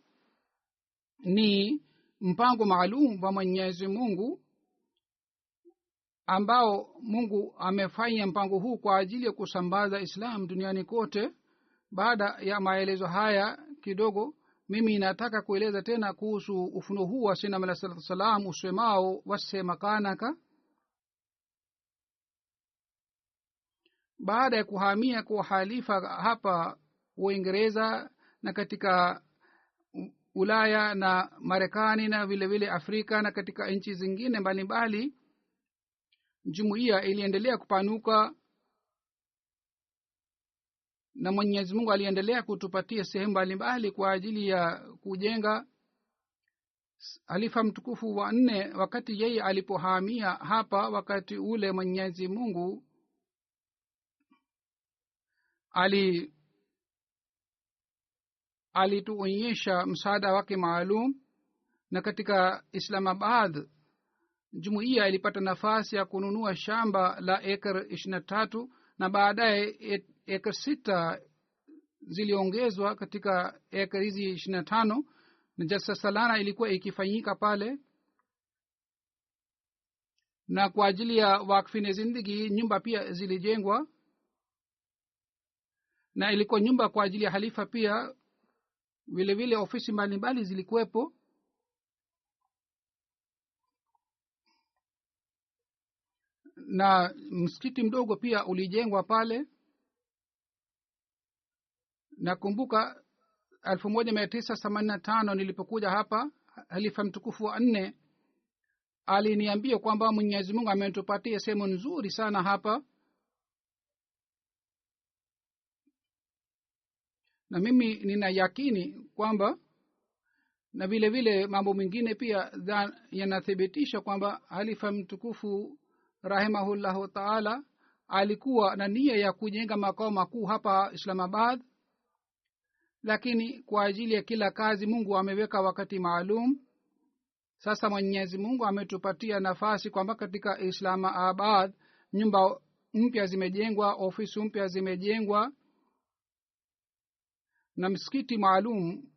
ni mpango maalum wa Mwenyezi Mungu, ambao Mungu amefanya mpango huu kwa ajili ya kusambaza Islam duniani kote. Baada ya maelezo haya kidogo, mimi nataka kueleza tena kuhusu ufunuo huu wa Sayyidina alayhi salatu wasalam usemao wasema kanaka. Baada ya kuhamia kwa halifa hapa Uingereza na katika Ulaya na Marekani na vile vile Afrika na katika nchi zingine mbalimbali, jumuiya iliendelea kupanuka na Mwenyezi Mungu aliendelea kutupatia sehemu mbalimbali kwa ajili ya kujenga. Halifa mtukufu wa 4 wakati yeye alipohamia hapa, wakati ule Mwenyezi Mungu alituonyesha msaada wake maalum, na katika Islamabad jumuiya ilipata nafasi ya kununua shamba la ekar 23 na baadaye ekar 6 ziliongezwa katika ekar hizi 25 na jalsa salana ilikuwa ikifanyika pale. Na kwa ajili ya wakfine zindagi nyumba pia zilijengwa, na ilikuwa nyumba kwa ajili ya halifa pia. Vile vile ofisi mbalimbali zilikuwepo, na msikiti mdogo pia ulijengwa pale. Nakumbuka 1985 nilipokuja hapa, halifa mtukufu wa 4 aliniambia kwamba Mwenyezi Mungu ametupatia sehemu nzuri sana hapa, na mimi nina yakini kwamba, na vile vile mambo mengine pia yanathibitisha kwamba halifa mtukufu rahimahullahu taala alikuwa na nia ya kujenga makao makuu hapa Islamabad, lakini kwa ajili ya kila kazi Mungu ameweka wakati maalum. Sasa Mwenyezi Mungu ametupatia nafasi kwamba katika Islamabad nyumba mpya zimejengwa, ofisi mpya zimejengwa, na msikiti maalum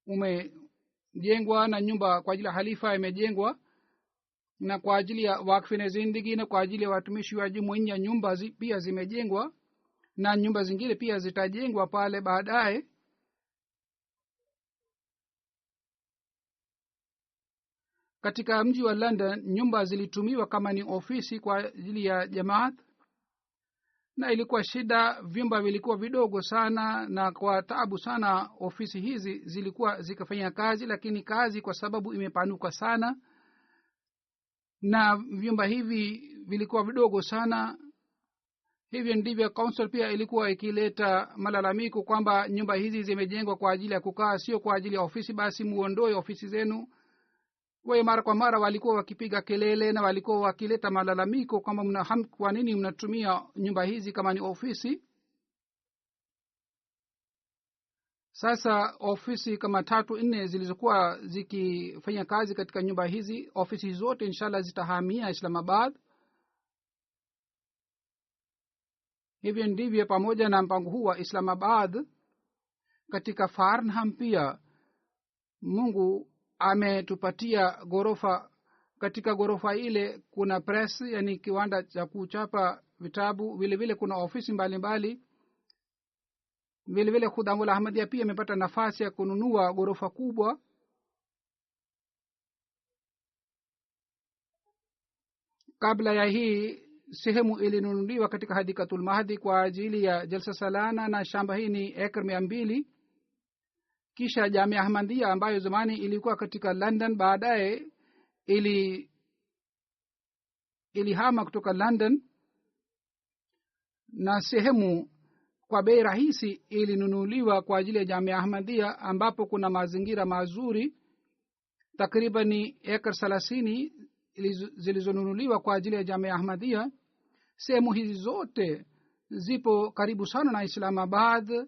umejengwa, na nyumba kwa ajili ya halifa imejengwa, na kwa ajili ya wakfine zindagi na kwa ajili ya watumishi wa jumuiya nyumba pia zimejengwa, na nyumba zingine pia zitajengwa pale baadaye. Katika mji wa London nyumba zilitumiwa kama ni ofisi kwa ajili ya jamaat, na ilikuwa shida, vyumba vilikuwa vidogo sana, na kwa taabu sana ofisi hizi zilikuwa zikafanya kazi, lakini kazi kwa sababu imepanuka sana na vyumba hivi vilikuwa vidogo sana. Hivyo ndivyo council pia ilikuwa ikileta malalamiko kwamba nyumba hizi zimejengwa kwa ajili ya kukaa, sio kwa ajili ya ofisi, basi muondoe ofisi zenu. Kwa mara kwa mara walikuwa wakipiga kelele na walikuwa wakileta malalamiko kwamba kwa nini mnatumia nyumba hizi kama ni ofisi. Sasa ofisi kama 3-4 zilizokuwa zikifanya kazi katika nyumba hizi, ofisi zote inshallah zitahamia Islamabad. Hivyo ndivyo pamoja na mpango huu wa Islamabad, katika Farnham pia Mungu ametupatia gorofa. Katika gorofa ile kuna press, yani kiwanda cha kuchapa vitabu, vile vile kuna ofisi mbalimbali. Vile vile Khudamul Ahmadiyya pia imepata nafasi ya kununua gorofa kubwa. Kabla ya hii sehemu ilinunuliwa katika Hadikatul Mahdi kwa ajili ya jalsa salana, na shamba hii ni ekar 200. Kisha Jamia Ahmadiyya ambayo zamani ilikuwa katika London baadaye ilihama kutoka London, na sehemu kwa bei rahisi ilinunuliwa kwa ajili ya Jamia Ahmadiyya, ambapo kuna mazingira mazuri. Takriban ekar 30 zilizonunuliwa kwa ajili ya Jamia Ahmadiyya. Sehemu hizi zote zipo karibu sana na Islamabad.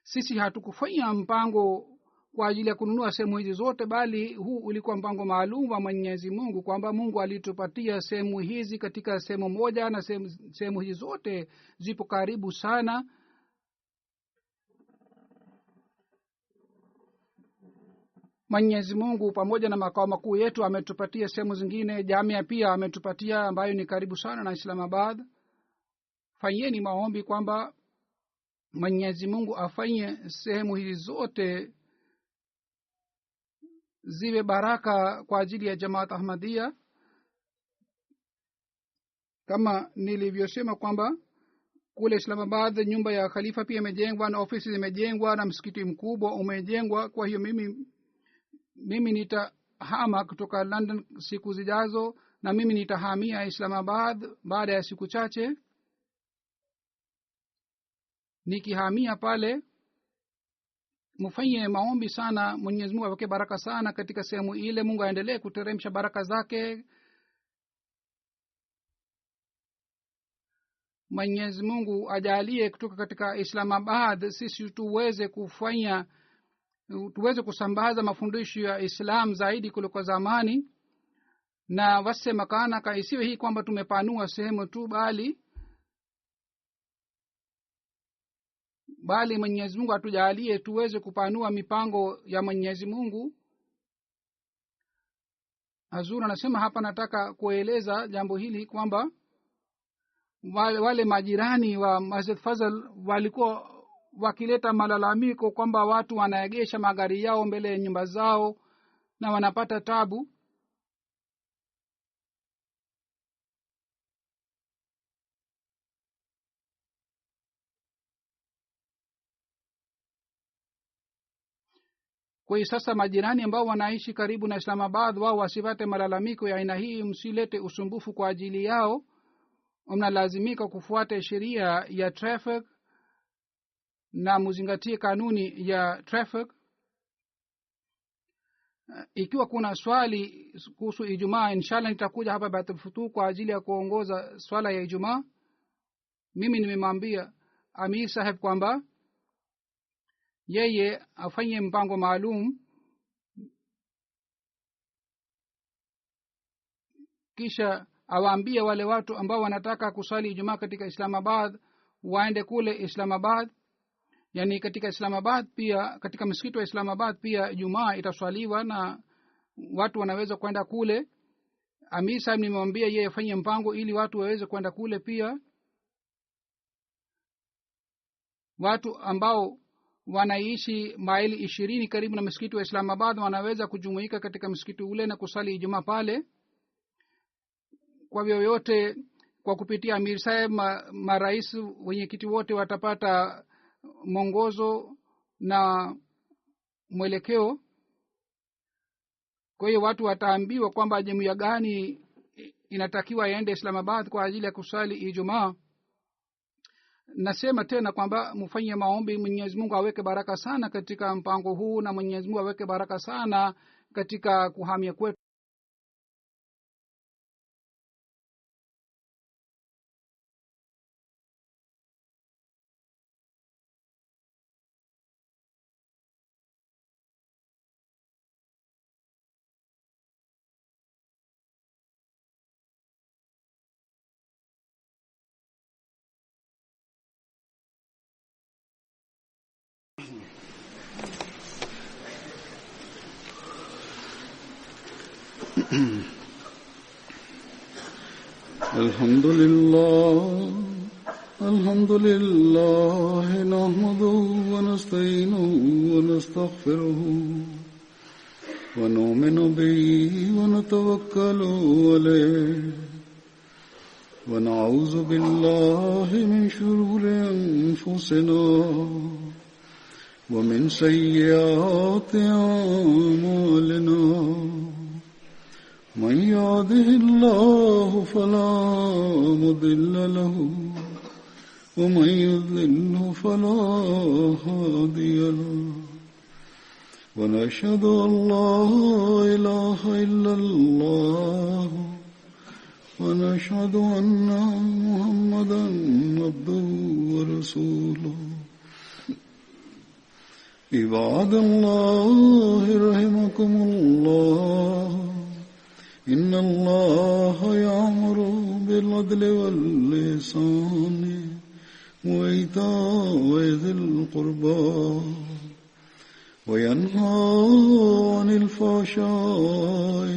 Sisi hatukufanya mpango kwa ajili ya kununua sehemu hizi zote, bali huu ulikuwa mpango maalum wa Mwenyezi Mungu, kwamba Mungu alitupatia sehemu hizi katika sehemu moja, na sehemu hizi zote zipo karibu sana. Mwenyezi Mungu pamoja na makao makuu yetu ametupatia sehemu zingine. Jamia pia ametupatia ambayo ni karibu sana na Islamabad. Fanyeni maombi kwamba Mwenyezi Mungu afanye sehemu hizi zote ziwe baraka kwa ajili ya Jamaat Ahmadiyya. Kama nilivyosema kwamba kule Islamabad nyumba ya khalifa pia imejengwa na ofisi zimejengwa na msikiti mkubwa umejengwa. kwa hiyo mimi nitahama kutoka London siku zijazo, na mimi nitahamia Islamabad baada ya siku chache. Nikihamia pale, mfanye maombi sana, Mwenyezi Mungu aweke baraka sana katika sehemu ile. Mungu aendelee kuteremsha baraka zake. Mwenyezi Mungu ajalie kutoka katika Islamabad sisi tuweze kusambaza mafundisho ya Islam zaidi kuliko zamani, na wasema kana isiwe hii kwamba tumepanua sehemu tu, bali Mwenyezi Mungu atujalie tuweze kupanua mipango ya Mwenyezi Mungu. Hazur anasema hapa, nataka kueleza jambo hili kwamba wale majirani wa Masjid Fazal walikuwa wakileta malalamiko kwamba watu wanaegesha magari yao mbele ya nyumba zao na wanapata tabu. Kwa hiyo sasa majirani ambao wanaishi karibu na Islamabad, wao wasipate malalamiko ya aina hii. Msilete usumbufu kwa ajili yao. Mnalazimika kufuata sheria ya traffic na muzingatie kanuni ya traffic. Ikiwa kuna swali kuhusu Ijumaa, inshallah nitakuja hapa Baitul Futuh kwa ajili ya kuongoza swala ya Ijumaa. Mimi nimemwambia Amir Saheb kwamba yeye afanye mpango maalum, kisha awaambie wale watu ambao wanataka kusali Ijumaa katika Islamabad waende kule Islamabad. Yani katika Islamabad pia, katika msikiti wa Islamabad pia Ijumaa itaswaliwa na watu wanaweza kwenda kule. Amir Sahib nimemwambia yeye afanye mpango ili watu waweze kwenda kule pia. Watu ambao wanaishi maili 20 karibu na msikiti wa Islamabad wanaweza kujumuika katika msikiti ule na kusali Ijumaa pale. Kwa yoyote, kwa kupitia Amir Sahib, marais wenye kiti wote watapata mwongozo na mwelekeo. Kwa hiyo watu wataambiwa kwamba jumuiya gani inatakiwa iende Islamabad kwa ajili ya kusali Ijumaa. Nasema tena kwamba mfanye maombi, Mwenyezi Mungu aweke baraka sana katika mpango huu, na Mwenyezi Mungu aweke baraka sana katika kuhamia kwetu. الحمد لله نحمده ونستعينه ونستغفره ونؤمن به ونتوكل عليه ونعوذ بالله من شرور أنفسنا ومن سيئات أعمالنا. من يهده الله فلا مضل له ومن يضلل فلا هادي له. ونشهد أن لا إله إلا الله ونشهد أن محمدا عبده ورسوله. عباد الله رحمكم الله، إن الله يأمر بالعدل والإحسان وإيتاء ذي القربى وينهى عن الفحشاء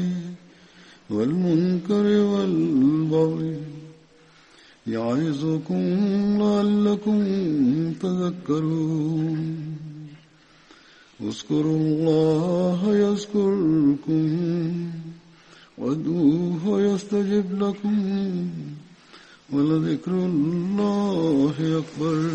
والمنكر والبغي يعظكم لعلكم تذكرون. اذكروا الله يذكركم وادعوه يستجب لكم ولذكر الله أكبر.